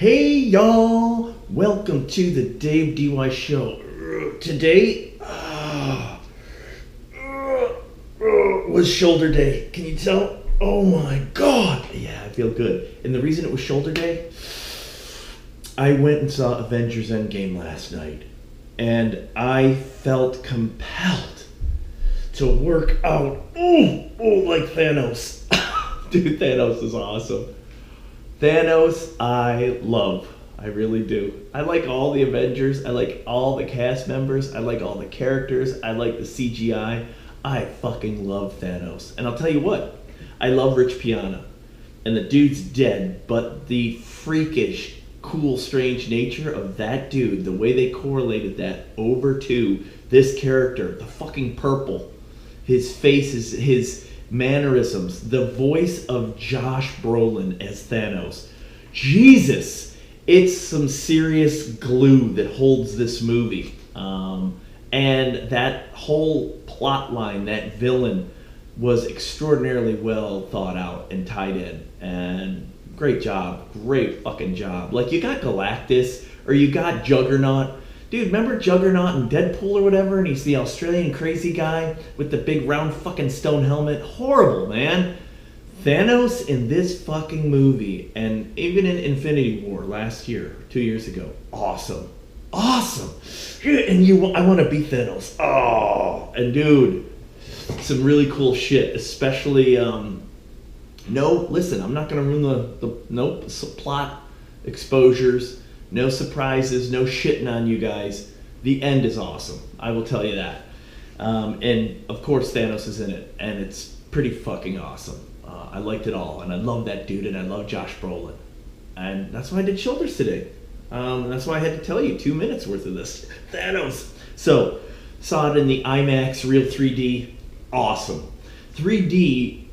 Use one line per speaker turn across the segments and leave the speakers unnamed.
Hey y'all, welcome to the Dave DY Show. Today was shoulder day. Can you tell? Oh my god. Yeah, I feel good. And the reason it was shoulder day, I went and saw Avengers Endgame last night. And I felt compelled to work out. Like Thanos. Dude, Thanos is awesome. Thanos, I love. I really do. I like all the Avengers. I like all the cast members. I like all the characters. I like the CGI. I fucking love Thanos. And I'll tell you what, I love Rich Piana. And the dude's dead, but the freakish, cool, strange nature of that dude, the way they correlated that over to this character, the fucking purple, his face, his mannerisms, the voice of Josh Brolin as Thanos. Jesus, it's some serious glue that holds this movie. And that whole plot line, that villain, was extraordinarily well thought out and tied in. And great job, great fucking job. Like, you got Galactus, or you got Juggernaut. Dude, remember Juggernaut in Deadpool or whatever? And he's the Australian crazy guy with the big round fucking stone helmet. Horrible, man. Thanos in this fucking movie, and even in Infinity War last year, 2 years ago. Awesome. Awesome. And I want to beat Thanos. Oh, and dude, some really cool shit. Especially, listen, I'm not going to ruin the plot exposures. No surprises, no shitting on you guys. The end is awesome. I will tell you that. And of course Thanos is in it, and it's pretty fucking awesome. I liked it all, and I love that dude, and I love Josh Brolin. And that's why I did shoulders today. And that's why I had to tell you 2 minutes worth of this. Thanos. So, saw it in the IMAX Real 3D. Awesome. 3D,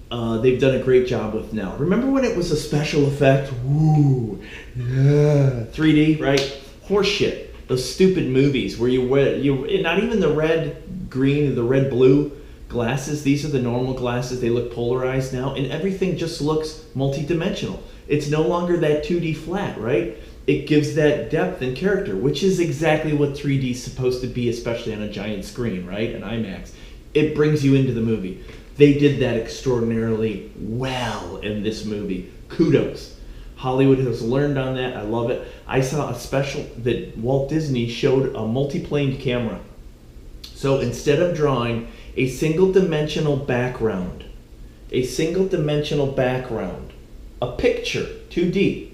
they've done a great job with now. Remember when it was a special effect? Woo, yeah. 3D, right? Horseshit. Those stupid movies where you wear, not even the red, green, the red, blue glasses. These are the normal glasses. They look polarized now, and everything just looks multi-dimensional. It's no longer that 2D flat, right? It gives that depth and character, which is exactly what 3D is supposed to be, especially on a giant screen, right? An IMAX. It brings you into the movie. They did that extraordinarily well in this movie. Kudos. Hollywood has learned on that. I love it. I saw a special that Walt Disney showed a multi-planed camera. So instead of drawing a single-dimensional background, a picture, 2D,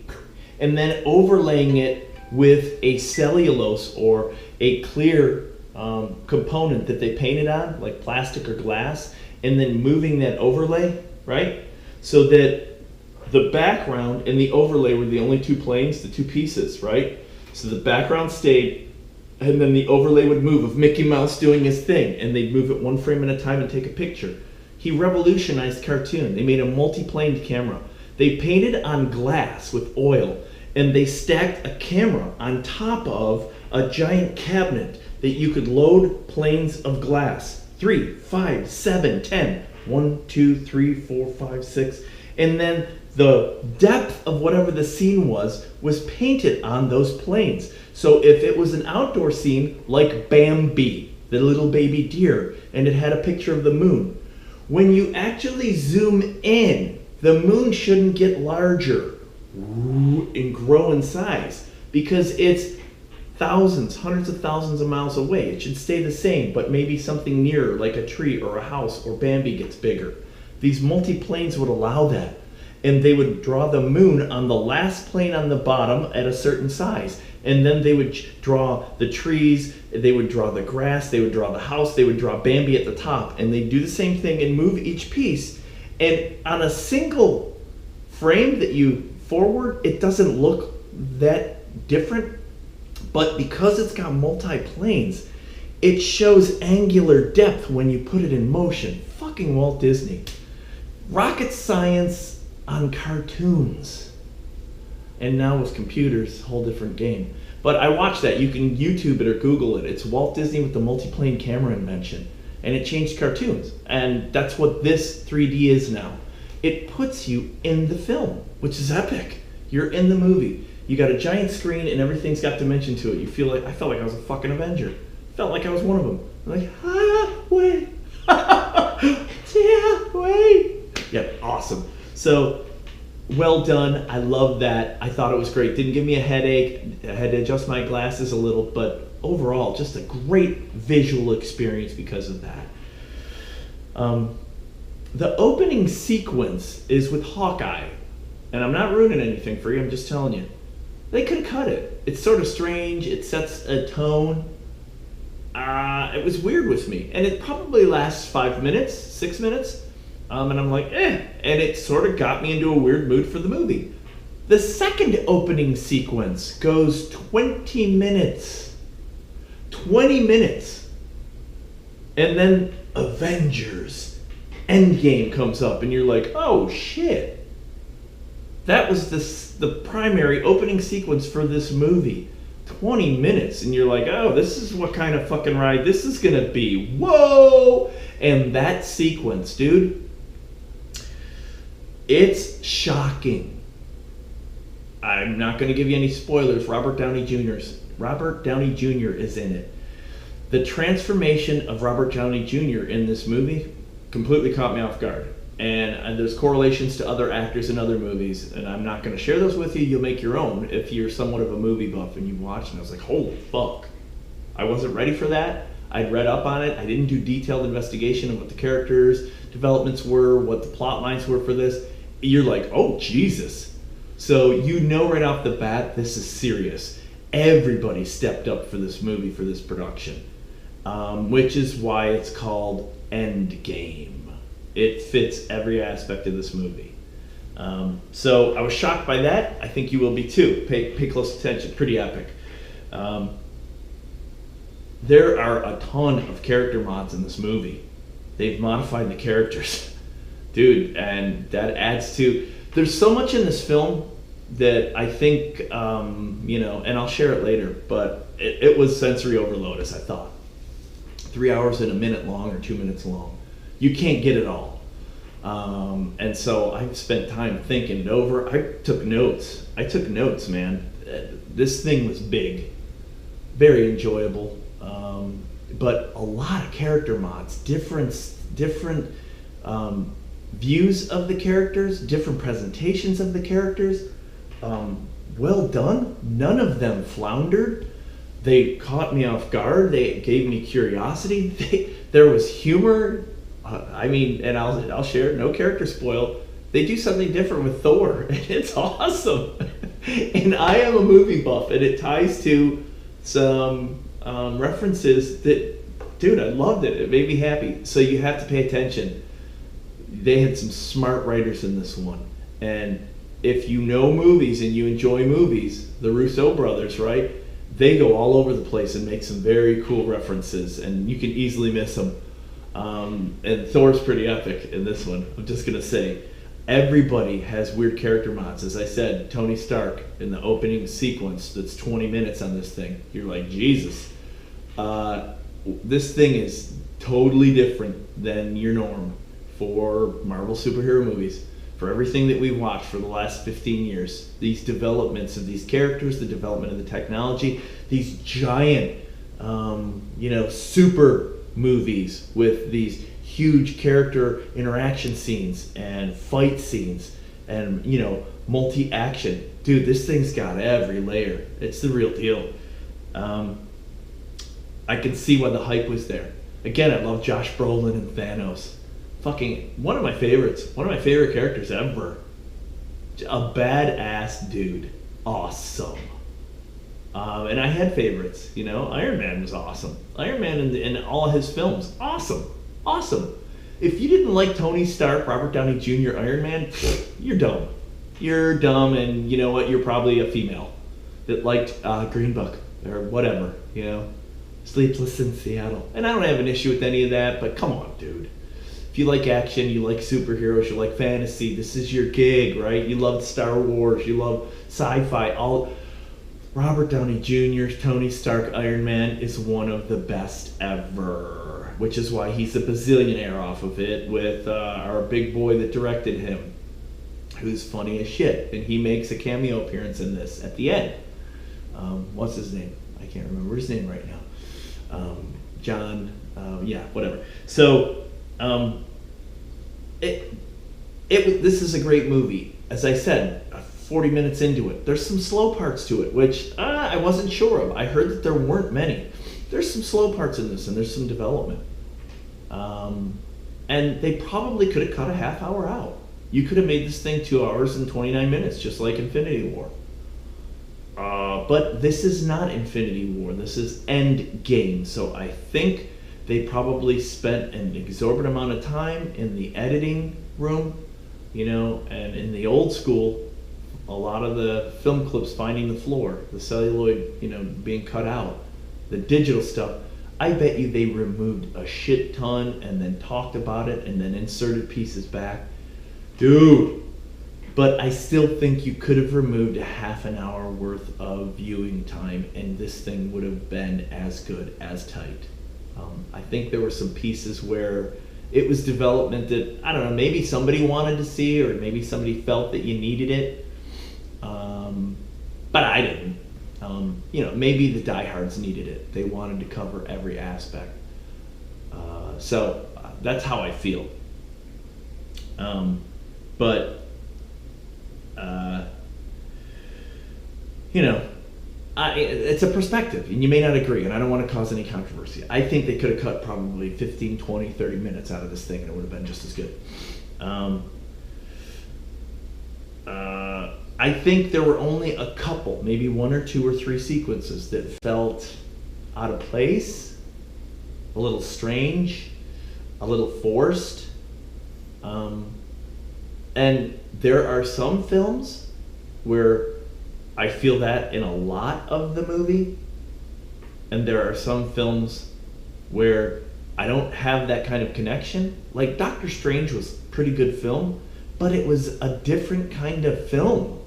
and then overlaying it with a cellulose or a clear component that they painted on, like plastic or glass, and then moving that overlay, right? So that the background and the overlay were the only two planes, the two pieces, right? So the background stayed, and then the overlay would move of Mickey Mouse doing his thing, and they'd move it one frame at a time and take a picture. He revolutionized cartoon. They made a multi-planed camera. They painted on glass with oil, and they stacked a camera on top of a giant cabinet that you could load planes of glass. 3, 5, 7, 10. 1, 2, 3, 4, 5, 6. And then the depth of whatever the scene was painted on those planes. So if it was an outdoor scene like Bambi, the little baby deer, and it had a picture of the moon, when you actually zoom in, the moon shouldn't get larger and grow in size because it's thousands, hundreds of thousands of miles away. It should stay the same, but maybe something nearer, like a tree or a house or Bambi, gets bigger. These multi-planes would allow that. And they would draw the moon on the last plane on the bottom at a certain size. And then they would draw the trees, they would draw the grass, they would draw the house, they would draw Bambi at the top. And they'd do the same thing and move each piece. And on a single frame that you forward, it doesn't look that different. But because it's got multi-planes, it shows angular depth when you put it in motion. Fucking Walt Disney. Rocket science on cartoons. And now with computers, whole different game. But I watched that. You can YouTube it or Google it. It's Walt Disney with the multi-plane camera invention. And it changed cartoons. And that's what this 3D is now. It puts you in the film, which is epic. You're in the movie. You got a giant screen and everything's got dimension to it. I felt like I was a fucking Avenger. Felt like I was one of them. I'm like, wait. Yeah, wait. Yeah, awesome. So, well done. I love that. I thought it was great. Didn't give me a headache. I had to adjust my glasses a little, but overall, just a great visual experience because of that. The opening sequence is with Hawkeye, and I'm not ruining anything for you, I'm just telling you. They could have cut it. It's sort of strange, it sets a tone. It was weird with me, and it probably lasts 5 minutes, 6 minutes, and I'm like, and it sort of got me into a weird mood for the movie. The second opening sequence goes 20 minutes. 20 minutes. And then Avengers Endgame comes up, and you're like, oh shit. That was the primary opening sequence for this movie. 20 minutes, and you're like, oh, this is what kind of fucking ride this is gonna be. Whoa! And that sequence, dude, it's shocking. I'm not gonna give you any spoilers. Robert Downey Jr. is in it. The transformation of Robert Downey Jr. in this movie completely caught me off guard. And there's correlations to other actors in other movies, and I'm not going to share those with you. You'll make your own if you're somewhat of a movie buff and you watch. And I was like, holy fuck. I wasn't ready for that. I'd read up on it. I didn't do detailed investigation of what the characters' developments were, what the plot lines were for this. You're like, oh, Jesus. So you know right off the bat, this is serious. Everybody stepped up for this movie, for this production, which is why it's called Endgame. It fits every aspect of this movie. So I was shocked by that. I think you will be too. Pay close attention. Pretty epic. There are a ton of character mods in this movie. They've modified the characters. Dude, and that adds to... There's so much in this film that I think, and I'll share it later, but it was sensory overload, as I thought. 3 hours and a minute long or 2 minutes long. You can't get it all. And so I spent time thinking it over. I took notes, man. This thing was big, very enjoyable, but a lot of character mods, different views of the characters, different presentations of the characters. Well done. None of them floundered. They caught me off guard. They gave me curiosity. There was humor. And I'll share, no character spoil. They do something different with Thor, and it's awesome. And I am a movie buff, and it ties to some references that, dude, I loved it. It made me happy. So you have to pay attention. They had some smart writers in this one. And if you know movies and you enjoy movies, the Russo brothers, right? They go all over the place and make some very cool references, and you can easily miss them. And Thor's pretty epic in this one. I'm just gonna say, everybody has weird character mods. As I said, Tony Stark in the opening sequence that's 20 minutes on this thing. You're like, Jesus. This thing is totally different than your norm for Marvel superhero movies. For everything that we've watched for the last 15 years. These developments of these characters, the development of the technology, these giant, super movies with these huge character interaction scenes and fight scenes and multi-action. Dude, this thing's got every layer. It's the real deal. I can see why the hype was there. Again, I love Josh Brolin and Thanos. Fucking one of my favorites. One of my favorite characters ever. A badass dude. Awesome. And I had favorites, Iron Man was awesome. Iron Man in all of his films, awesome. If you didn't like Tony Stark, Robert Downey Jr., Iron Man, you're dumb. You're dumb, and you know what? You're probably a female that liked Green Book or whatever, Sleepless in Seattle. And I don't have an issue with any of that, but come on, dude. If you like action, you like superheroes, you like fantasy, this is your gig, right? You love Star Wars, you love sci-fi, Robert Downey Jr.'s Tony Stark Iron Man is one of the best ever, which is why he's a bazillionaire off of it with our big boy that directed him. who's funny as shit, and he makes a cameo appearance in this at the end. What's his name? I can't remember his name right now. John, yeah, whatever. So, this is a great movie. As I said, 40 minutes into it, there's some slow parts to it, which I wasn't sure of. I heard that there weren't many. There's some slow parts in this, and there's some development. And they probably could have cut a half hour out. You could have made this thing 2 hours and 29 minutes, just like Infinity War. But this is not Infinity War. This is Endgame. So I think they probably spent an exorbitant amount of time in the editing room, and in the old school, a lot of the film clips finding the floor, the celluloid, being cut out, the digital stuff. I bet you they removed a shit ton and then talked about it and then inserted pieces back. Dude. But I still think you could have removed a half an hour worth of viewing time and this thing would have been as good, as tight. I think there were some pieces where it was development that, I don't know, maybe somebody wanted to see or maybe somebody felt that you needed it. But I didn't. Maybe the diehards needed it. They wanted to cover every aspect. So that's how I feel. It's a perspective, and you may not agree, and I don't want to cause any controversy. I think they could have cut probably 15, 20, 30 minutes out of this thing, and it would have been just as good. I think there were only a couple, maybe 1 or 2 or 3 sequences that felt out of place, a little strange, a little forced. And there are some films where I feel that in a lot of the movie, and there are some films where I don't have that kind of connection. Like Doctor Strange was a pretty good film, but it was a different kind of film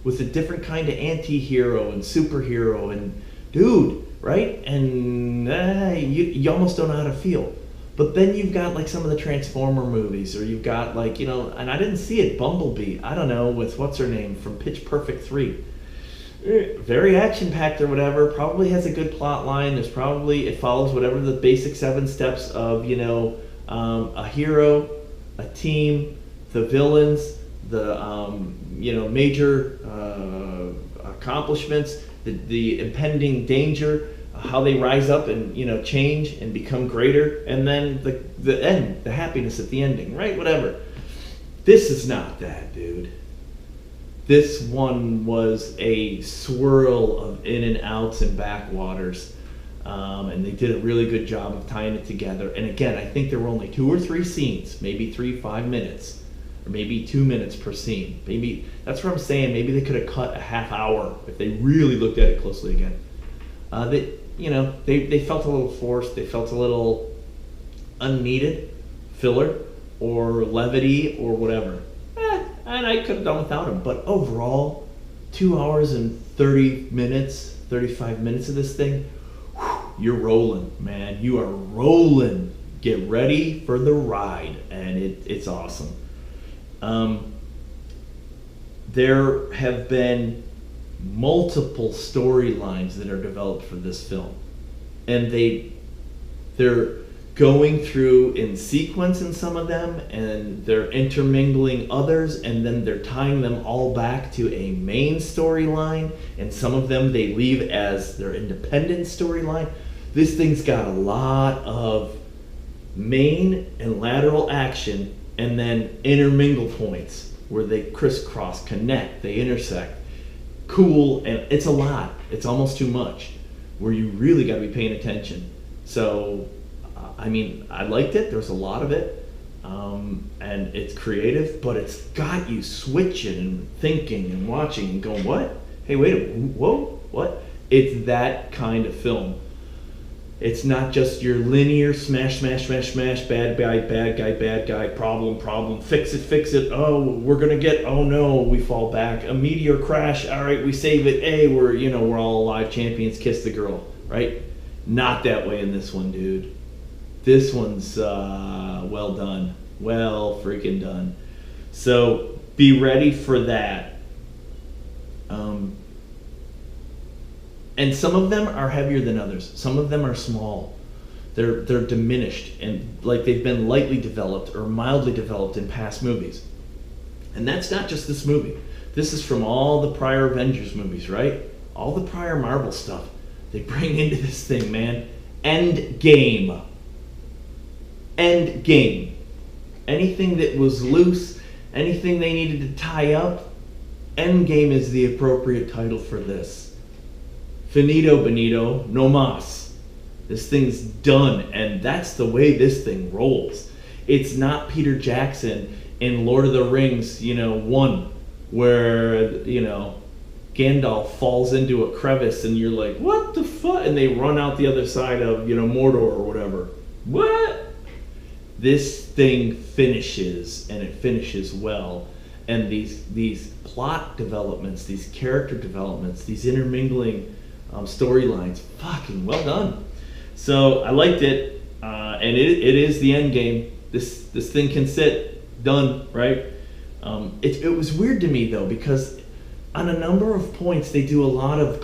with a different kind of anti-hero and superhero and dude, right? And you almost don't know how to feel. But then you've got like some of the Transformer movies, or you've got like, and I didn't see it, Bumblebee, I don't know, with what's her name from Pitch Perfect 3. Very action-packed or whatever, probably has a good plot line. It follows whatever the basic 7 steps of, a hero, a team, the villains, the, major accomplishments, the impending danger, how they rise up and change and become greater, and then the end, the happiness at the ending, right? Whatever. This is not that, dude. This one was a swirl of in and outs and backwaters, and they did a really good job of tying it together. And again, I think there were only 2 or 3 scenes, maybe 5 minutes, or maybe 2 minutes per scene. Maybe that's what I'm saying. Maybe they could have cut a half hour if they really looked at it closely again. They felt a little forced. They felt a little unneeded filler or levity or whatever. And I could have done without them. But overall, 2 hours and 30 minutes, 35 minutes of this thing, you're rolling, man. You are rolling. Get ready for the ride. And it's awesome. There have been multiple storylines that are developed for this film, and they're going through in sequence in some of them, and they're intermingling others, and then they're tying them all back to a main storyline, and some of them they leave as their independent storyline. This thing's got a lot of main and lateral action, and then intermingle points where they crisscross, connect, they intersect. Cool, and it's a lot. It's almost too much, where you really got to be paying attention. So, I liked it. There's a lot of it, and it's creative, but it's got you switching and thinking and watching and going, what? Hey, wait a minute, whoa, what? It's that kind of film. It's not just your linear smash, smash, smash, smash, bad guy, problem, fix it, oh, we're gonna oh no, we fall back, a meteor crash, all right, we save it, hey, we're all alive, champions, kiss the girl, right? Not that way in this one, dude. This one's well done, well freaking done. So be ready for that. And some of them are heavier than others. Some of them are small. They're diminished and like they've been lightly developed or mildly developed in past movies. And that's not just this movie. This is from all the prior Avengers movies, right? All the prior Marvel stuff. They bring into this thing, man. Endgame. Endgame. Anything that was loose, anything they needed to tie up, Endgame is the appropriate title for this. Finito Benito, no mas. This thing's done, and that's the way this thing rolls. It's not Peter Jackson in Lord of the Rings, 1, where, Gandalf falls into a crevice and you're like, what the fuck? And they run out the other side of, Mordor or whatever. What? This thing finishes, and it finishes well. And these plot developments, these character developments, these intermingling storylines, fucking well done. So I liked it, and it is the end game. This thing can sit, done, right? It was weird to me though, because on a number of points they do a lot of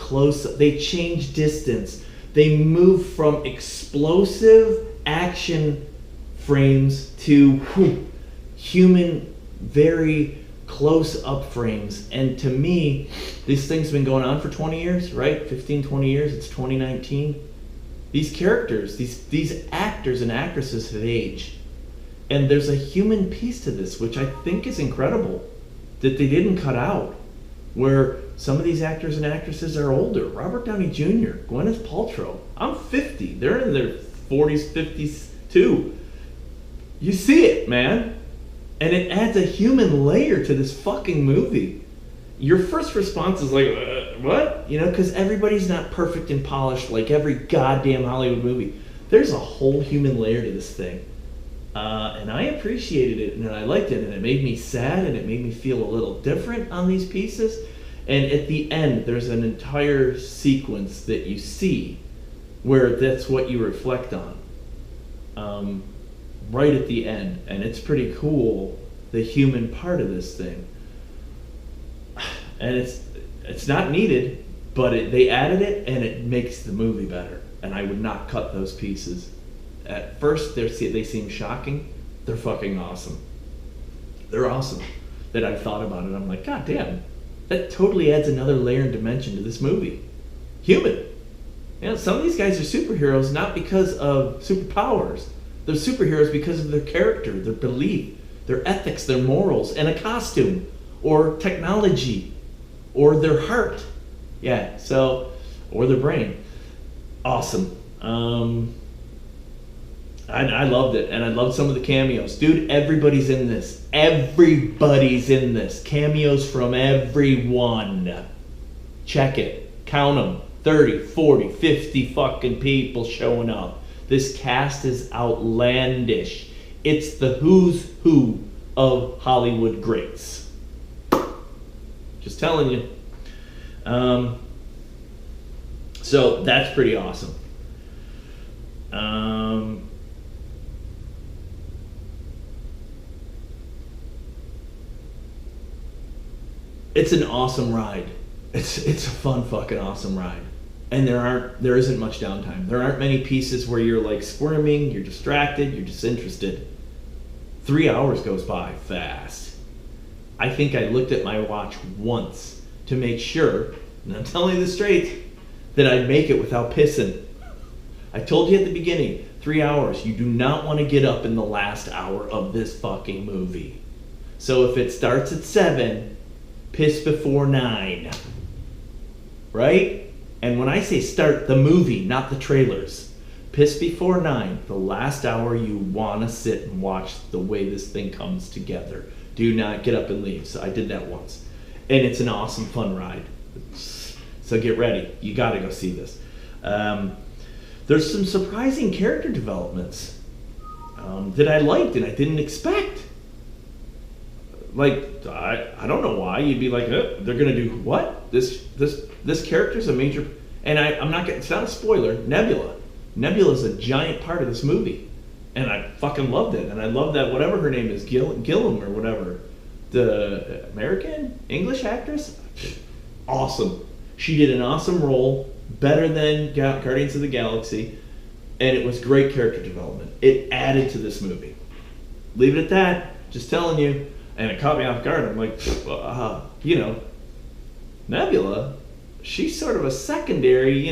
they change distance. They move from explosive action frames to human, very close up frames. And to me, this thing's been going on for 20 years, right? 15, 20 years, it's 2019. These characters, these actors and actresses have aged. And there's a human piece to this, which I think is incredible, that they didn't cut out. Where some of these actors and actresses are older. Robert Downey Jr., Gwyneth Paltrow. I'm 50. They're in their 40s, 50s too. You see it, man. And it adds a human layer to this fucking movie. Your first response is like, what? Because everybody's not perfect and polished like every goddamn Hollywood movie. There's a whole human layer to this thing. And I appreciated it, and I liked it, and it made me sad, and it made me feel a little different on these pieces. And at the end, there's an entire sequence that you see where that's what you reflect on. Right at the end, and it's pretty cool, the human part of this thing. And it's not needed, but they added it, and it makes the movie better. And I would not cut those pieces. At first, they seem shocking. They're fucking awesome. They're awesome. That I've thought about it. I'm like, God damn, that totally adds another layer and dimension to this movie. Human. Some of these guys are superheroes not because of superpowers. They're superheroes because of their character, their belief, their ethics, their morals, and a costume, or technology, or their heart. Or their brain. Awesome. I loved it, and I loved some of the cameos. Dude, everybody's in this. Everybody's in this. Cameos from everyone. Check it. Count them. 30, 40, 50 fucking people showing up. This cast is outlandish. It's the who's who of Hollywood greats. Just telling you. So that's pretty awesome. It's an awesome ride. It's a fun fucking awesome ride. And there isn't much downtime. There aren't many pieces where you're like squirming, you're distracted, you're disinterested. 3 hours goes by fast. I think I looked at my watch once to make sure, and I'm telling you this straight, that I'd make it without pissing. I told you at the beginning, 3 hours. You do not want to get up in the last hour of this fucking movie. So if it starts at 7, piss before 9. Right? And when I say start, the movie, not the trailers. Piss before 9. The last hour you want to sit and watch the way this thing comes together. Do not get up and leave. So I did that once. And it's an awesome, fun ride. So get ready. You got to go see this. There's some surprising character developments that I liked and I didn't expect. Like, I don't know why. You'd be like, they're going to do what? This character's a major... And I'm not getting... It's not a spoiler. Nebula. Nebula's a giant part of this movie. And I fucking loved it. And I love that whatever her name is, Gillum or whatever. the American English actress, awesome. She did an awesome role, better than Guardians of the Galaxy, and it was great character development. It added to this movie. Leave it at that. Just telling you. And it caught me off guard. I'm like, Nebula, she's sort of a secondary,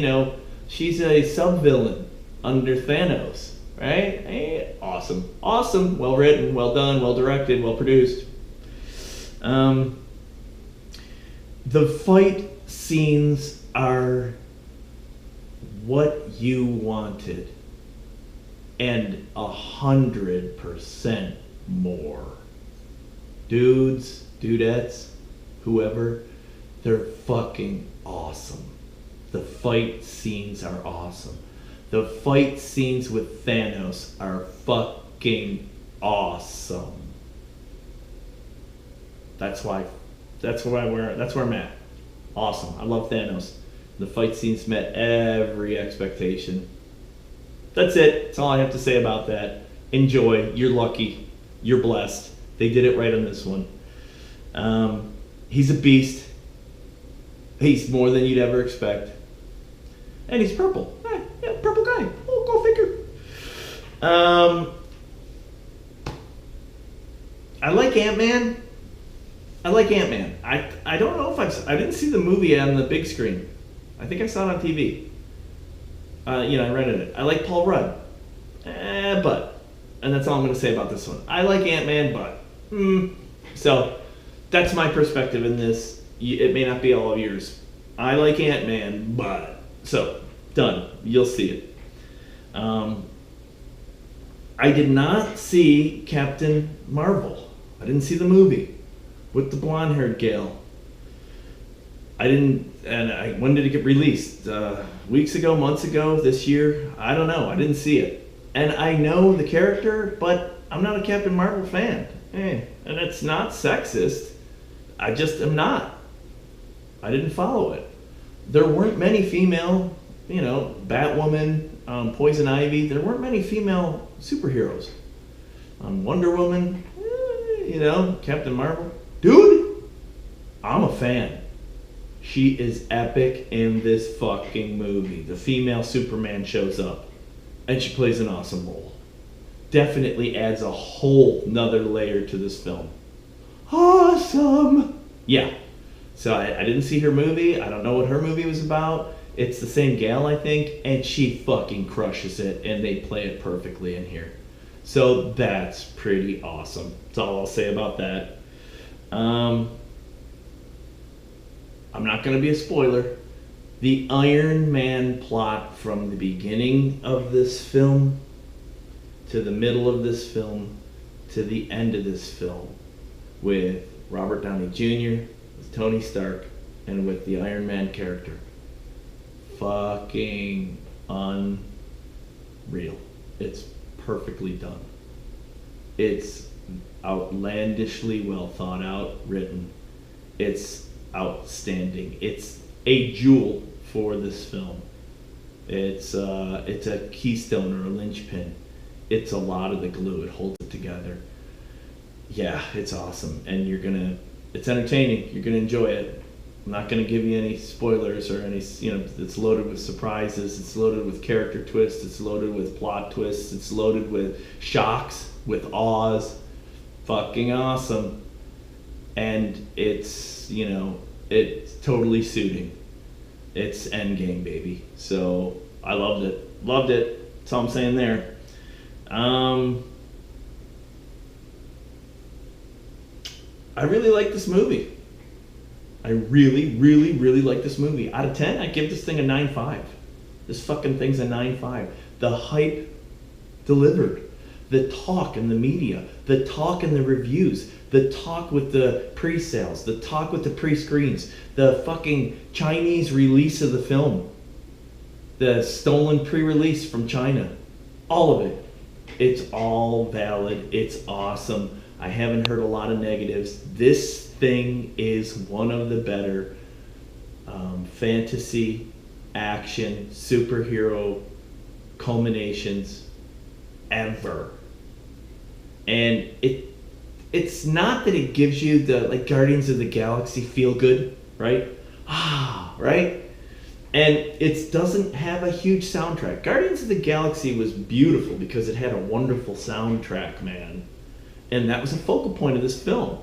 she's a sub-villain under Thanos, right? Hey, awesome. Awesome. Well written, well done, well directed, well produced. The fight scenes are what you wanted and 100% more. Dudes, dudettes, whoever, they're fucking awesome. The fight scenes are awesome. The fight scenes with Thanos are fucking awesome. That's where I'm at. Awesome. I love Thanos. The fight scenes met every expectation. That's it. That's all I have to say about that. Enjoy. You're lucky. You're blessed. They did it right on this one. He's a beast. He's more than you'd ever expect. And he's purple. Yeah, purple guy. Oh, go figure. I like Ant-Man. I don't know if I didn't see the movie on the big screen. I think I saw it on TV. I rented it. I like Paul Rudd. And that's all I'm going to say about this one. I like Ant-Man, but. So, that's my perspective in this. It may not be all of yours. I like Ant-Man, but. So, done. You'll see it. I did not see Captain Marvel. I didn't see the movie with the blonde-haired gal. When did it get released? Weeks ago, months ago, this year? I don't know. I didn't see it. And I know the character, but I'm not a Captain Marvel fan. And it's not sexist. I just am not. I didn't follow it. There weren't many female, Batwoman, Poison Ivy. There weren't many female superheroes. Wonder Woman, Captain Marvel. Dude, I'm a fan. She is epic in this fucking movie. The female Superman shows up, and she plays an awesome role. Definitely adds a whole nother layer to this film. Awesome! Yeah. So I didn't see her movie. I don't know what her movie was about. It's the same gal, I think, and she fucking crushes it, and they play it perfectly in here. So that's pretty awesome. That's all I'll say about that. I'm not going to be a spoiler. The Iron Man plot from the beginning of this film to the middle of this film to the end of this film with Robert Downey Jr., with Tony Stark, and with the Iron Man character. Fucking unreal. It's perfectly done. It's outlandishly well thought out, written. It's outstanding. It's a jewel for this film. It's a keystone or a linchpin. It's a lot of the glue. It holds it together. Yeah, it's awesome, and it's entertaining. You're gonna enjoy it. I'm not gonna give you any spoilers or any. It's loaded with surprises. It's loaded with character twists. It's loaded with plot twists. It's loaded with shocks, with awes. Fucking awesome, and it's it's totally suiting. It's Endgame, baby. So I loved it. Loved it. That's all I'm saying there. I really like this movie. I really, really, really like this movie. Out of 10, I give this thing a 9.5. This fucking thing's a 9.5. The hype delivered. The talk in the media. The talk in the reviews. The talk with the pre-sales. The talk with the pre-screens. The fucking Chinese release of the film. The stolen pre-release from China. All of it. It's all valid. It's awesome. I haven't heard a lot of negatives. This thing is one of the better fantasy, action, superhero culminations ever. And it's not that it gives you the like Guardians of the Galaxy feel good, right? Right? And it doesn't have a huge soundtrack. Guardians of the Galaxy was beautiful because it had a wonderful soundtrack, man. And that was a focal point of this film.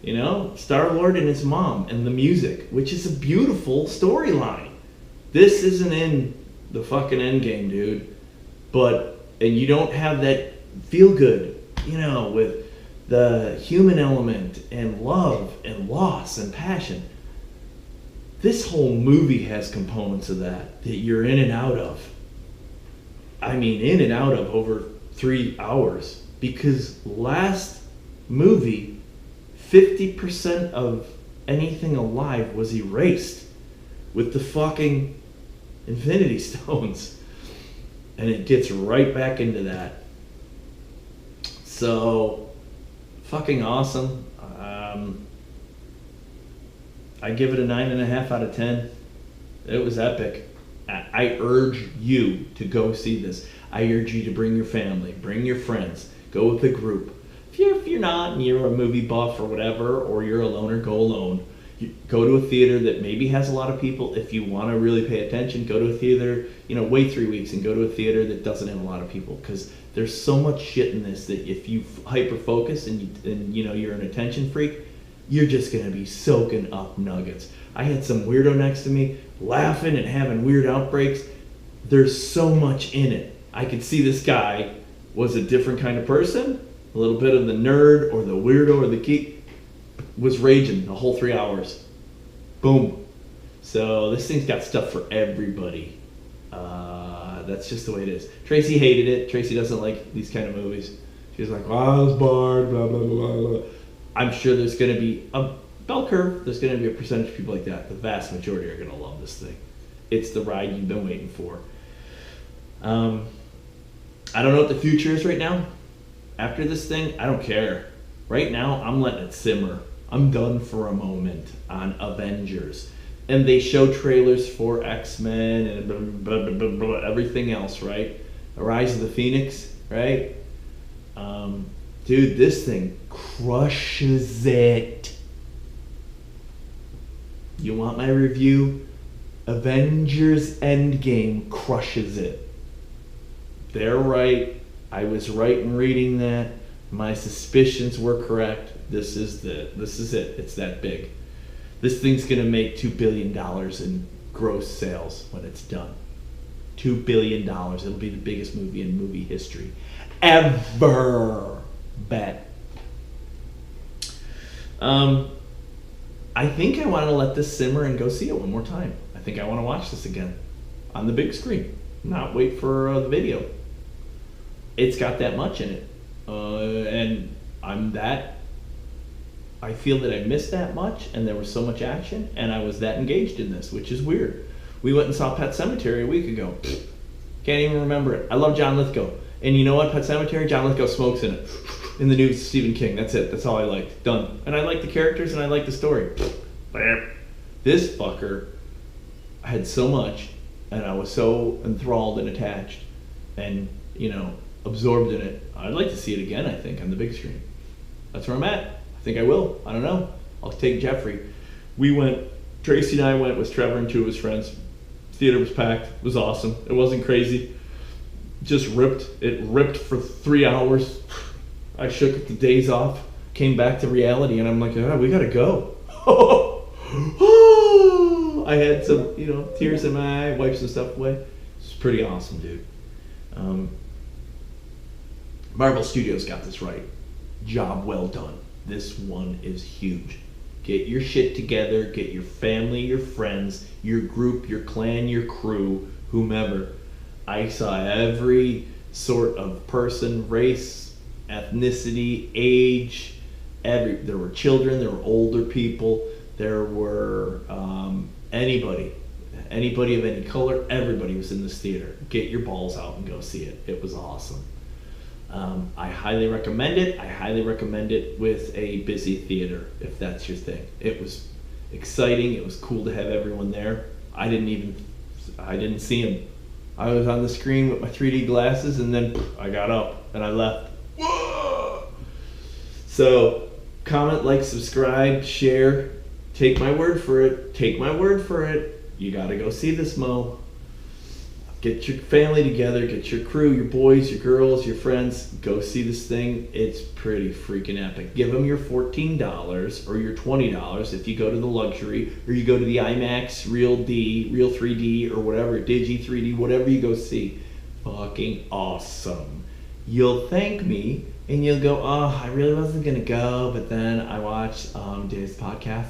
You know, Star-Lord and his mom and the music, which is a beautiful storyline. This isn't in the fucking Endgame, dude. And you don't have that feel good, you know, with the human element and love and loss and passion. This whole movie has components of that you're in and out of. I mean, in and out of over 3 hours. Because last movie, 50% of anything alive was erased with the fucking Infinity Stones. And it gets right back into that. So, fucking awesome. I give it a 9.5 out of 10. It was epic. I urge you to go see this. I urge you to bring your family, bring your friends, go with a group. If you're not and you're a movie buff or whatever, or you're a loner, go alone. You go to a theater that maybe has a lot of people. If you want to really pay attention, go to a theater, wait 3 weeks and go to a theater that doesn't have a lot of people, because there's so much shit in this that if you hyper focus and you're an attention freak, you're just going to be soaking up nuggets. I had some weirdo next to me laughing and having weird outbreaks. There's so much in it. I could see this guy was a different kind of person. A little bit of the nerd or the weirdo or the geek was raging the whole 3 hours. Boom. So this thing's got stuff for everybody. That's just the way it is. Tracy hated it. Tracy doesn't like these kind of movies. She's like, oh, I was bored, blah, blah, blah, blah. I'm sure there's going to be a bell curve. There's going to be a percentage of people like that. The vast majority are going to love this thing. It's the ride you've been waiting for. I don't know what the future is right now. After this thing, I don't care. Right now, I'm letting it simmer. I'm done for a moment on Avengers. And they show trailers for X-Men and blah, blah, blah, blah, everything else, right? The Rise of the Phoenix, right? Dude, this thing crushes it. You want my review? Avengers Endgame crushes it. They're right. I was right in reading that. My suspicions were correct. This is it. It's that big. This thing's gonna make $2 billion in gross sales when it's done. $2 billion. It'll be the biggest movie in movie history ever. Bet. I think I want to let this simmer and go see it one more time. I think I want to watch this again on the big screen, not wait for the video. It's got that much in it, and I feel that I missed that much, and there was so much action, and I was that engaged in this, which is weird. We went and saw Pet Sematary a week ago. Can't even remember it. I love John Lithgow, and you know what? Pet Sematary, John Lithgow smokes in it. In the new Stephen King, that's it. That's all I liked. Done. And I like the characters, and I like the story. This fucker had so much, and I was so enthralled and attached, and absorbed in it. I'd like to see it again, I think, on the big screen. That's where I'm at. I think I will. I don't know. I'll take Jeffrey. Tracy and I went with Trevor and 2 of his friends. Theater was packed. It was awesome. It wasn't crazy. Just ripped. It ripped for 3 hours. I shook the days off, came back to reality, and I'm like, we gotta go. I had some, tears in my eye, wiped some stuff away. It's pretty awesome, dude. Marvel Studios got this right. Job well done. This one is huge. Get your shit together, get your family, your friends, your group, your clan, your crew, whomever. I saw every sort of person, race, ethnicity, age, there were children, there were older people, there were anybody of any color, everybody was in this theater. Get your balls out and go see it. It was awesome. I highly recommend it. I highly recommend it with a busy theater, if that's your thing. It was exciting. It was cool to have everyone there. I didn't see him. I was on the screen with my 3D glasses, and then I got up and I left. Whoa! So comment, like, subscribe, share. Take my word for it. Take my word for it. You gotta go see this, Mo. Get your family together, get your crew, your boys, your girls, your friends. Go see this thing. It's pretty freaking epic. Give them your $14 or your $20 if you go to the luxury, or you go to the IMAX, Real D, Real 3D, or whatever, Digi 3D, whatever you go see. Fucking awesome. You'll thank me and you'll go, oh, I really wasn't gonna go, but then I watched Dave's podcast,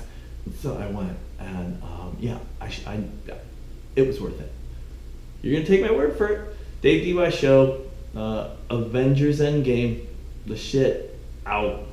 so I went, and yeah, it was worth it. You're gonna take my word for it. Dave DY Show, Avengers Endgame, the shit, out.